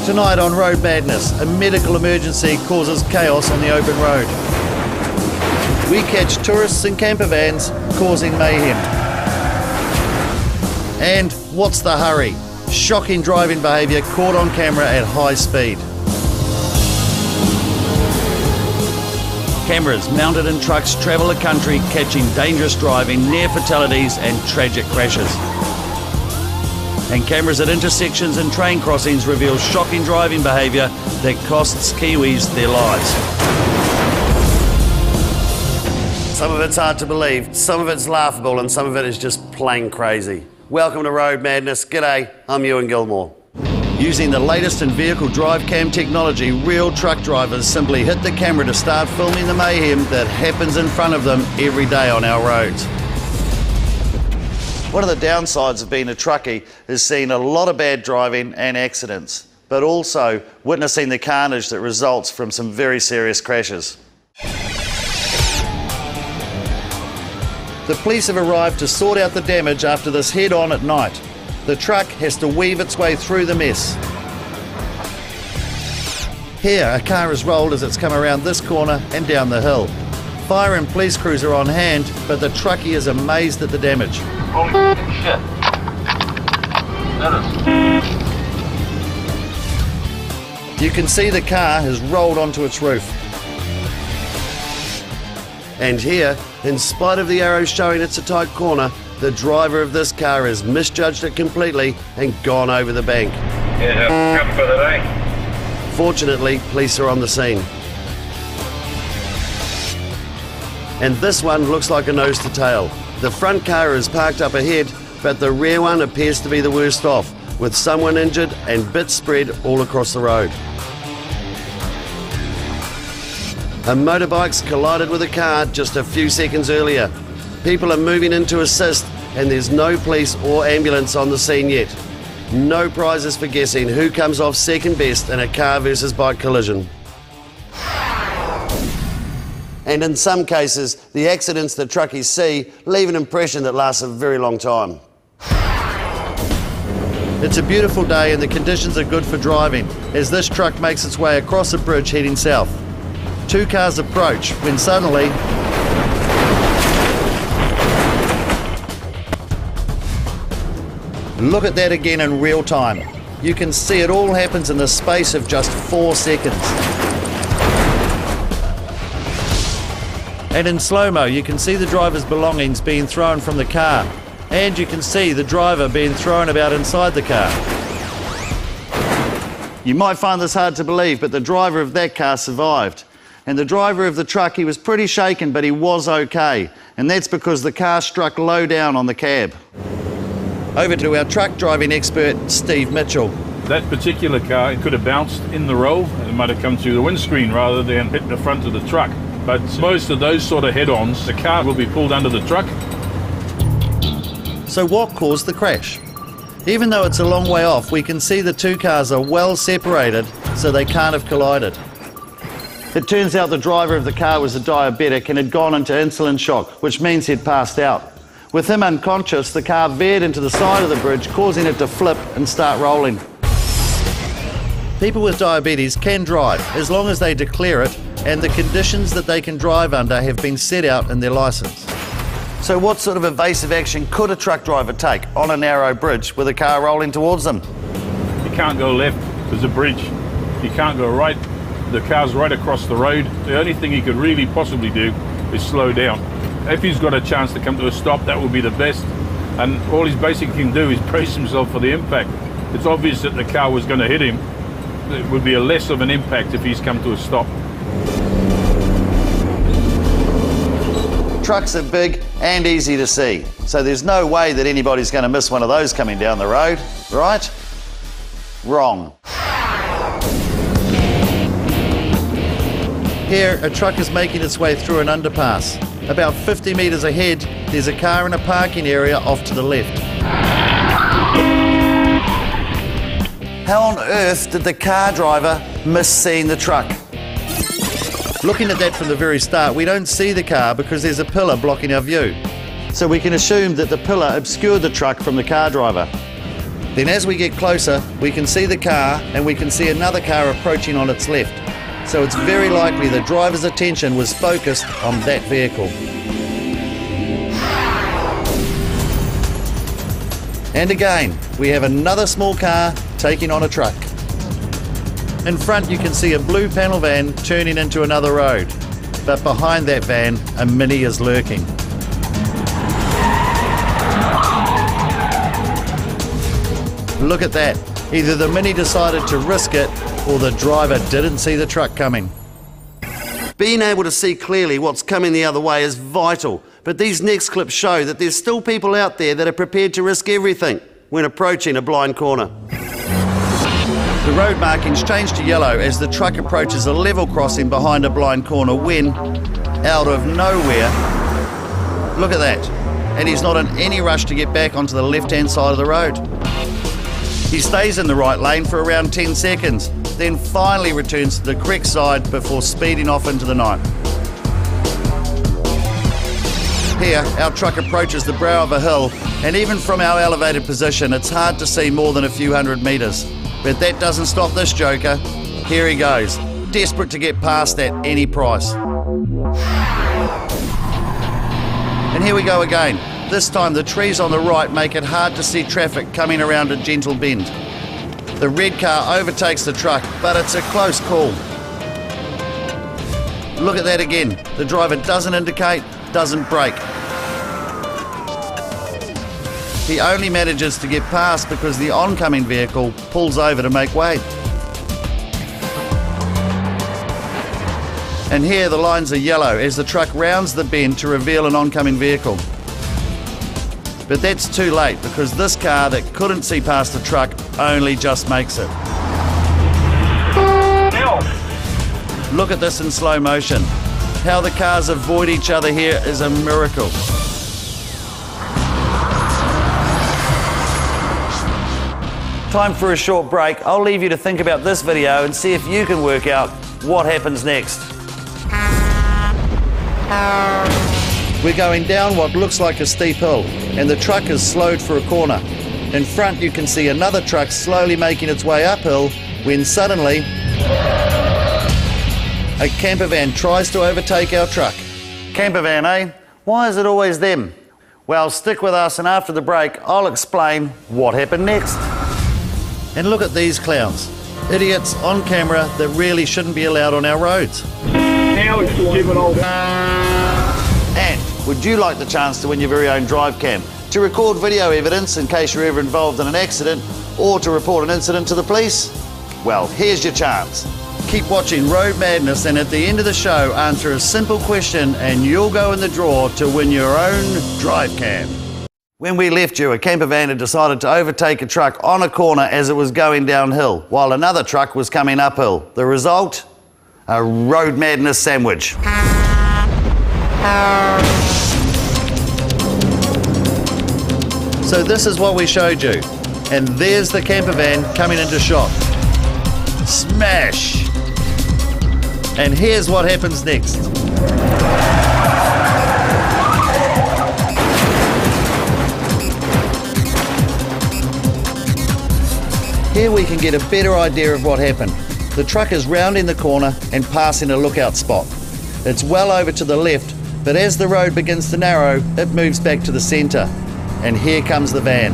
Tonight on Road Madness, a medical emergency causes chaos on the open road. We catch tourists in camper vans causing mayhem. And what's the hurry? Shocking driving behaviour caught on camera at high speed. Cameras mounted in trucks travel the country catching dangerous driving, near fatalities and tragic crashes. And cameras at intersections and train crossings reveal shocking driving behaviour that costs Kiwis their lives. Some of it's hard to believe, some of it's laughable, and some of it is just plain crazy. Welcome to Road Madness. G'day, I'm Ewen Gilmour. Using the latest in vehicle drive cam technology, real truck drivers simply hit the camera to start filming the mayhem that happens in front of them every day on our roads. One of the downsides of being a truckie is seeing a lot of bad driving and accidents, but also witnessing the carnage that results from some very serious crashes. The police have arrived to sort out the damage after this head-on at night. The truck has to weave its way through the mess. Here, a car is rolled as it's come around this corner and down the hill. Fire and police crews are on hand, but the truckie is amazed at the damage. Holy shit. You can see the car has rolled onto its roof. And here, in spite of the arrows showing it's a tight corner, the driver of this car has misjudged it completely and gone over the bank. Yeah, come for the day. Fortunately, police are on the scene. And this one looks like a nose to tail. The front car is parked up ahead, but the rear one appears to be the worst off, with someone injured and bits spread all across the road. A motorbike's collided with a car just a few seconds earlier. People are moving in to assist, and there's no police or ambulance on the scene yet. No prizes for guessing who comes off second best in a car versus bike collision. And in some cases, the accidents that truckies see leave an impression that lasts a very long time. It's a beautiful day and the conditions are good for driving as this truck makes its way across a bridge heading south. Two cars approach when suddenly look at that again in real time. You can see it all happens in the space of just 4 seconds. And in slow-mo, you can see the driver's belongings being thrown from the car. And you can see the driver being thrown about inside the car. You might find this hard to believe, but the driver of that car survived. And the driver of the truck, he was pretty shaken, but he was okay. And that's because the car struck low down on the cab. Over to our truck driving expert, Steve Mitchell. That particular car, it could have bounced in the roll. It might have come through the windscreen rather than hit the front of the truck. But most of those sort of head-ons, the car will be pulled under the truck. So what caused the crash? Even though it's a long way off, we can see the two cars are well separated, so they can't have collided. It turns out the driver of the car was a diabetic and had gone into insulin shock, which means he'd passed out. With him unconscious, the car veered into the side of the bridge, causing it to flip and start rolling. People with diabetes can drive, as long as they declare it, and the conditions that they can drive under have been set out in their licence. So what sort of evasive action could a truck driver take on a narrow bridge with a car rolling towards them? You can't go left, there's a bridge. You can't go right, the car's right across the road. The only thing he could really possibly do is slow down. If he's got a chance to come to a stop, that would be the best. And all he's basically can do is brace himself for the impact. It's obvious that the car was going to hit him. It would be a less of an impact if he's come to a stop. Trucks are big and easy to see, so there's no way that anybody's going to miss one of those coming down the road, right? Wrong. Here, a truck is making its way through an underpass. About 50 metres ahead, there's a car in a parking area off to the left. How on earth did the car driver miss seeing the truck? Looking at that from the very start, we don't see the car because there's a pillar blocking our view. So we can assume that the pillar obscured the truck from the car driver. Then as we get closer, we can see the car and we can see another car approaching on its left. So it's very likely the driver's attention was focused on that vehicle. And again, we have another small car taking on a truck. In front you can see a blue panel van turning into another road, but behind that van a Mini is lurking. Look at that, either the Mini decided to risk it or the driver didn't see the truck coming. Being able to see clearly what's coming the other way is vital, but these next clips show that there's still people out there that are prepared to risk everything when approaching a blind corner. The road markings change to yellow as the truck approaches a level crossing behind a blind corner when, out of nowhere, look at that, and he's not in any rush to get back onto the left-hand side of the road. He stays in the right lane for around 10 seconds, then finally returns to the correct side before speeding off into the night. Here, our truck approaches the brow of a hill, and even from our elevated position, it's hard to see more than a few hundred metres. But that doesn't stop this joker. Here he goes, desperate to get past at any price. And here we go again. This time the trees on the right make it hard to see traffic coming around a gentle bend. The red car overtakes the truck, but it's a close call. Look at that again. The driver doesn't indicate, doesn't brake. He only manages to get past because the oncoming vehicle pulls over to make way. And here the lines are yellow as the truck rounds the bend to reveal an oncoming vehicle. But that's too late because this car that couldn't see past the truck only just makes it. Look at this in slow motion. How the cars avoid each other here is a miracle. Time for a short break. I'll leave you to think about this video and see if you can work out what happens next. We're going down what looks like a steep hill, and the truck is slowed for a corner. In front you can see another truck slowly making its way uphill when suddenly a camper van tries to overtake our truck. Camper van, eh? Why is it always them? Well, stick with us and after the break I'll explain what happened next. And look at these clowns. Idiots on camera that really shouldn't be allowed on our roads. Now it's give it all. And would you like the chance to win your very own drive cam, to record video evidence in case you're ever involved in an accident, or to report an incident to the police? Well, here's your chance. Keep watching Road Madness and at the end of the show answer a simple question and you'll go in the draw to win your own drive cam. When we left you, a camper van had decided to overtake a truck on a corner as it was going downhill, while another truck was coming uphill. The result? A Road Madness sandwich. So this is what we showed you, and there's the camper van coming into shot. Smash! And here's what happens next. Here we can get a better idea of what happened. The truck is rounding the corner and passing a lookout spot. It's well over to the left, but as the road begins to narrow, it moves back to the centre. And here comes the van.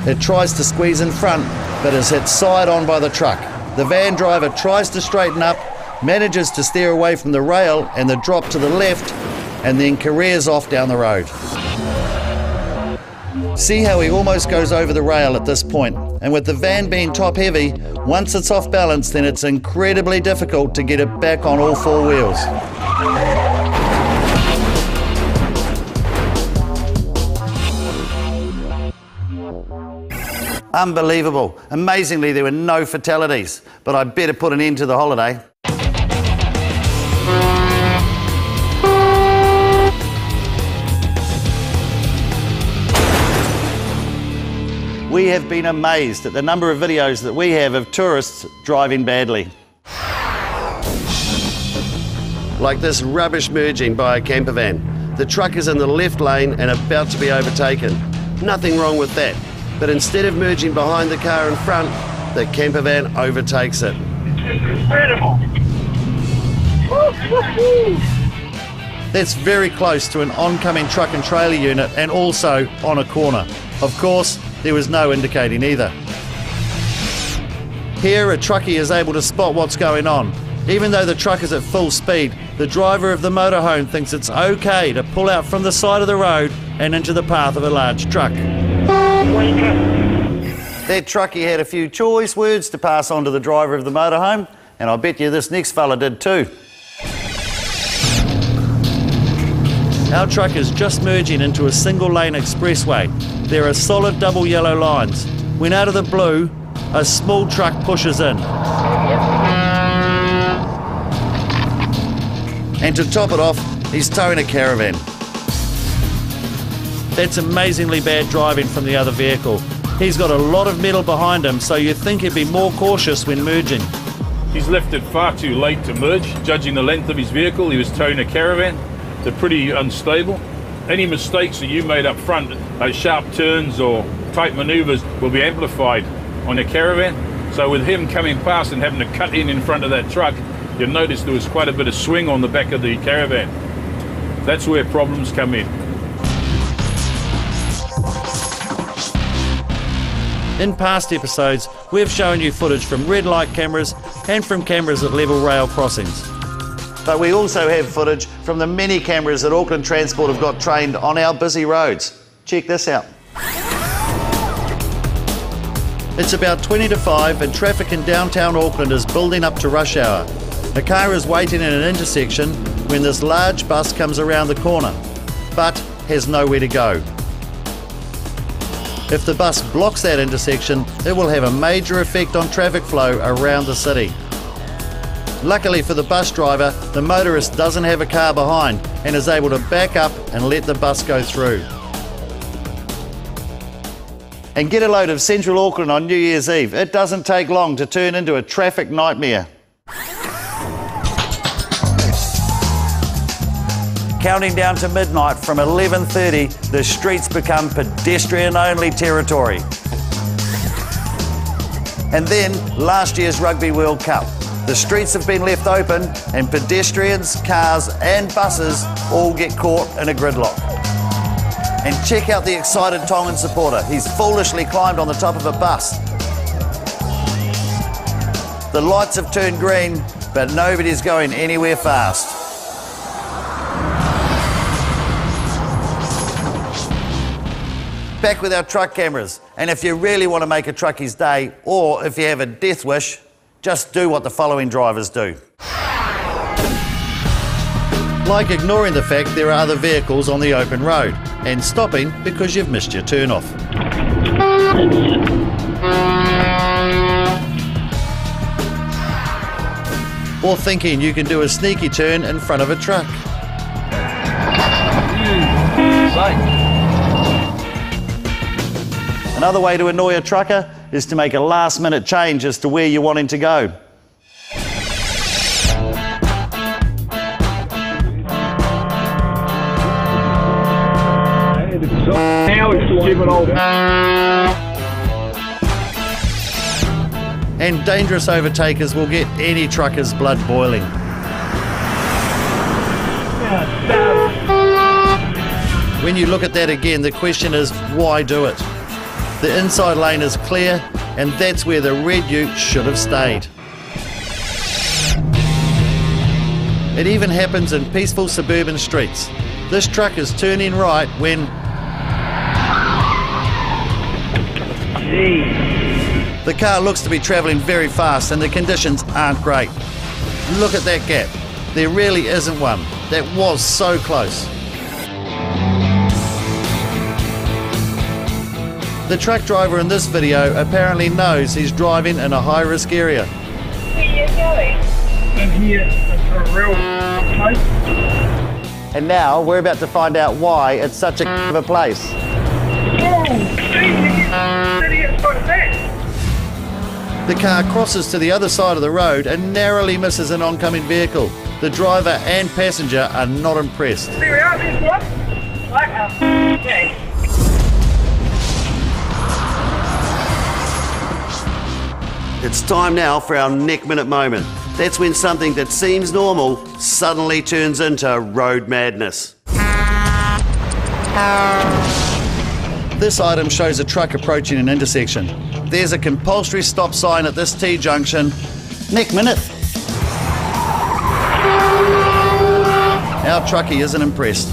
It tries to squeeze in front, but is hit side on by the truck. The van driver tries to straighten up, manages to steer away from the rail and the drop to the left, and then careers off down the road. See how he almost goes over the rail at this point, and with the van being top heavy, once it's off balance then it's incredibly difficult to get it back on all four wheels. Unbelievable. Amazingly, there were no fatalities, but I better put an end to the holiday. We have been amazed at the number of videos that we have of tourists driving badly. Like this rubbish merging by a camper van. The truck is in the left lane and about to be overtaken. Nothing wrong with that. but instead of merging behind the car in front, the camper van overtakes it. Incredible. That's very close to an oncoming truck and trailer unit and also on a corner. Of course, there was no indicating either. Here, a truckie is able to spot what's going on. Even though the truck is at full speed, the driver of the motorhome thinks it's okay to pull out from the side of the road and into the path of a large truck. That truckie had a few choice words to pass on to the driver of the motorhome, and I bet you this next fella did too. Our truck is just merging into a single-lane expressway. There are solid double yellow lines. When out of the blue, a small truck pushes in. And to top it off, he's towing a caravan. That's amazingly bad driving from the other vehicle. He's got a lot of metal behind him, so you'd think he'd be more cautious when merging. He's left it far too late to merge. Judging the length of his vehicle, he was towing a caravan. They're pretty unstable. Any mistakes that you made up front, those sharp turns or tight maneuvers, will be amplified on a caravan. So with him coming past and having to cut in front of that truck, you'll notice there was quite a bit of swing on the back of the caravan. That's where problems come in. In past episodes, we've shown you footage from red light cameras and from cameras at level rail crossings. But we also have footage from the many cameras that Auckland Transport have got trained on our busy roads. Check this out. It's about 20 to 5 and traffic in downtown Auckland is building up to rush hour. A car is waiting in an intersection when this large bus comes around the corner, but has nowhere to go. If the bus blocks that intersection, it will have a major effect on traffic flow around the city. Luckily for the bus driver, the motorist doesn't have a car behind and is able to back up and let the bus go through. And get a load of central Auckland on New Year's Eve. It doesn't take long to turn into a traffic nightmare. Counting down to midnight from 11:30, the streets become pedestrian-only territory. And then, last year's Rugby World Cup. The streets have been left open and pedestrians, cars and buses all get caught in a gridlock. And check out the excited Tongan supporter. He's foolishly climbed on the top of a bus. The lights have turned green, but nobody's going anywhere fast. Back with our truck cameras. And if you really want to make a truckie's day, or if you have a death wish, just do what the following drivers do. Like ignoring the fact there are other vehicles on the open road and stopping because you've missed your turn off. Or thinking you can do a sneaky turn in front of a truck. Another way to annoy a trucker is to make a last-minute change as to where you're wanting to go. Now it's stupid old. And dangerous overtakers will get any trucker's blood boiling. When you look at that again, the question is, why do it? The inside lane is clear, and that's where the red ute should have stayed. It even happens in peaceful suburban streets. This truck is turning right when the car looks to be travelling very fast and the conditions aren't great. Look at that gap. There really isn't one. That was so close. The truck driver in this video apparently knows he's driving in a high-risk area. Where are you going? In here, it's a real place. And now we're about to find out why it's such a of a place. Oh, it's got that. The car crosses to the other side of the road and narrowly misses an oncoming vehicle. The driver and passenger are not impressed. There we are, there's one. Okay. It's time now for our neck minute moment. That's when something that seems normal suddenly turns into road madness. This item shows a truck approaching an intersection. There's a compulsory stop sign at this T-junction. Neck minute. Our truckie isn't impressed.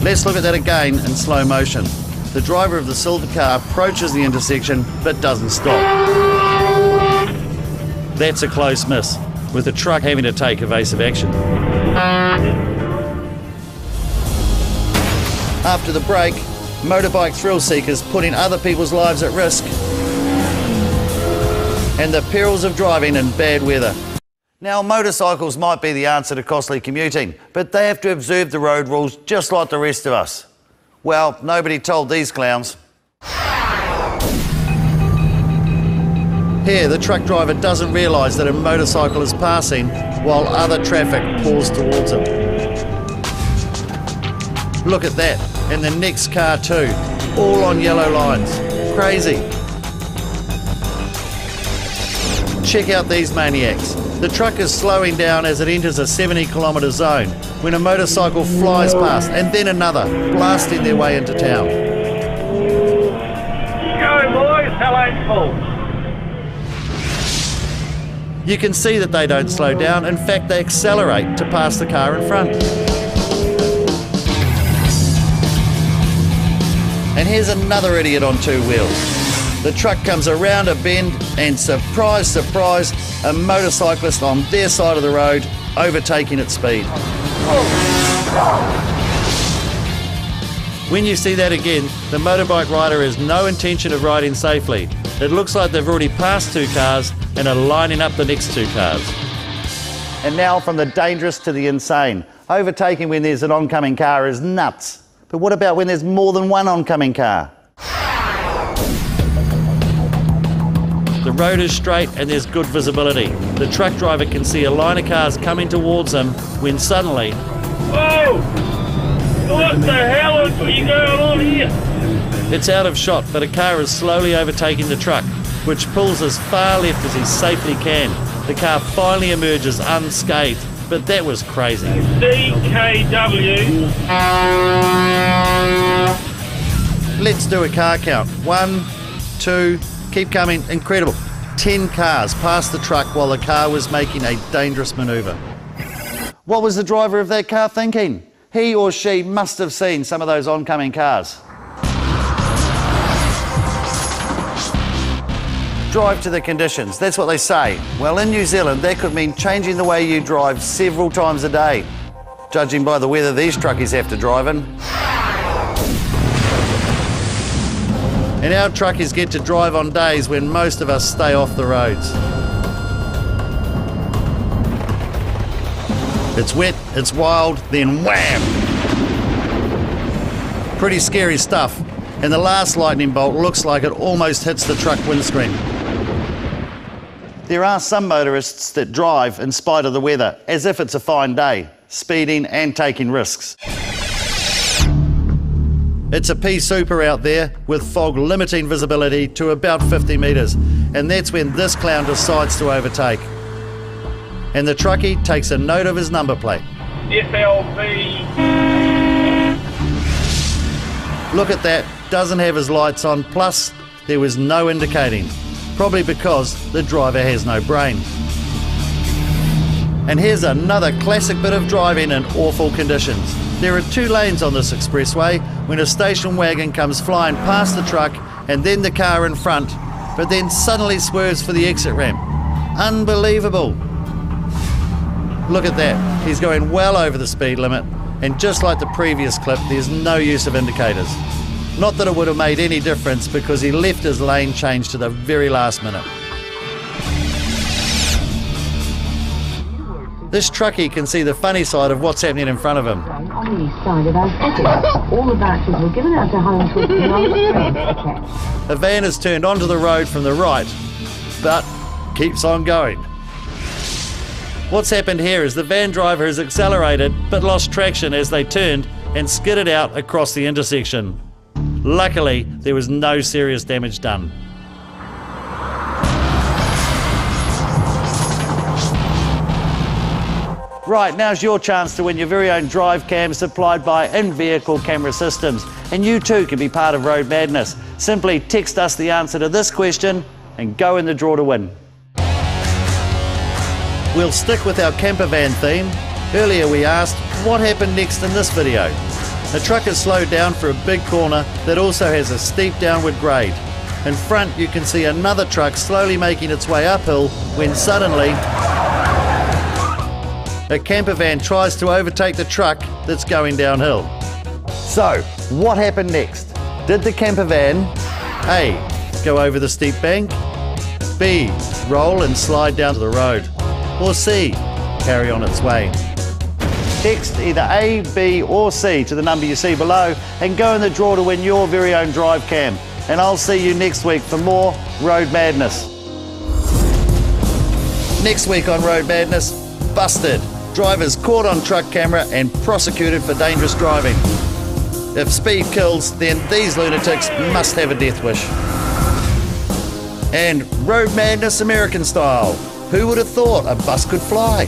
Let's look at that again in slow motion. The driver of the silver car approaches the intersection but doesn't stop. That's a close miss, with the truck having to take evasive action. After the break, motorbike thrill seekers putting other people's lives at risk, and the perils of driving in bad weather. Now, motorcycles might be the answer to costly commuting, but they have to observe the road rules just like the rest of us. Well, nobody told these clowns. Here, the truck driver doesn't realise that a motorcycle is passing while other traffic pours towards him. Look at that, and the next car too, all on yellow lines. Crazy. Check out these maniacs. The truck is slowing down as it enters a 70-kilometre zone when a motorcycle flies past, and then another, blasting their way into town. Go boys, hell ain't full. You can see that they don't slow down. In fact, they accelerate to pass the car in front. And here's another idiot on two wheels. The truck comes around a bend and surprise, surprise, a motorcyclist on their side of the road overtaking at speed. When you see that again, the motorbike rider has no intention of riding safely. It looks like they've already passed two cars and are lining up the next two cars. And now from the dangerous to the insane. Overtaking when there's an oncoming car is nuts. But what about when there's more than one oncoming car? The road is straight and there's good visibility. The truck driver can see a line of cars coming towards him when suddenly... Whoa! What the hell is going on here? It's out of shot, but a car is slowly overtaking the truck, which pulls as far left as he safely can. The car finally emerges unscathed, but that was crazy. DKW. Let's do a car count. 1, 2, keep coming. Incredible. 10 cars passed the truck while the car was making a dangerous manoeuvre. What was the driver of that car thinking? He or she must have seen some of those oncoming cars. Drive to the conditions, that's what they say. Well, in New Zealand, that could mean changing the way you drive several times a day, judging by the weather these truckies have to drive in. And our truckies get to drive on days when most of us stay off the roads. It's wet, it's wild, then wham! Pretty scary stuff. And the last lightning bolt looks like it almost hits the truck windscreen. There are some motorists that drive in spite of the weather, as if it's a fine day, speeding and taking risks. It's a pea super out there, with fog limiting visibility to about 50 metres, and that's when this clown decides to overtake. And the truckie takes a note of his number plate. FLB. Look at that, doesn't have his lights on, plus there was no indicating. Probably because the driver has no brain. And here's another classic bit of driving in awful conditions. There are 2 lanes on this expressway when a station wagon comes flying past the truck and then the car in front, but then suddenly swerves for the exit ramp. Unbelievable. Look at that, he's going well over the speed limit, and just like the previous clip, there's no use of indicators. Not that it would have made any difference because he left his lane change to the very last minute. This truckie can see the funny side of what's happening in front of him. On the east side of Antarctica, all the vouchers were given out to homes with no. A van is turned onto the road from the right, but keeps on going. What's happened here is the van driver has accelerated but lost traction as they turned and skidded out across the intersection. Luckily, there was no serious damage done. Right, now's your chance to win your very own drive cam supplied by in-vehicle camera systems. And you too can be part of Road Madness. Simply text us the answer to this question and go in the draw to win. We'll stick with our camper van theme. Earlier we asked, what happened next in this video? The truck is slowed down for a big corner that also has a steep downward grade. In front you can see another truck slowly making its way uphill when suddenly a camper van tries to overtake the truck that's going downhill. So, what happened next? Did the camper van A. go over the steep bank, B. roll and slide down to the road, or C. carry on its way? Text either A, B or C to the number you see below and go in the draw to win your very own drive cam. And I'll see you next week for more Road Madness. Next week on Road Madness, busted. Drivers caught on truck camera and prosecuted for dangerous driving. If speed kills, then these lunatics must have a death wish. And Road Madness American style. Who would have thought a bus could fly?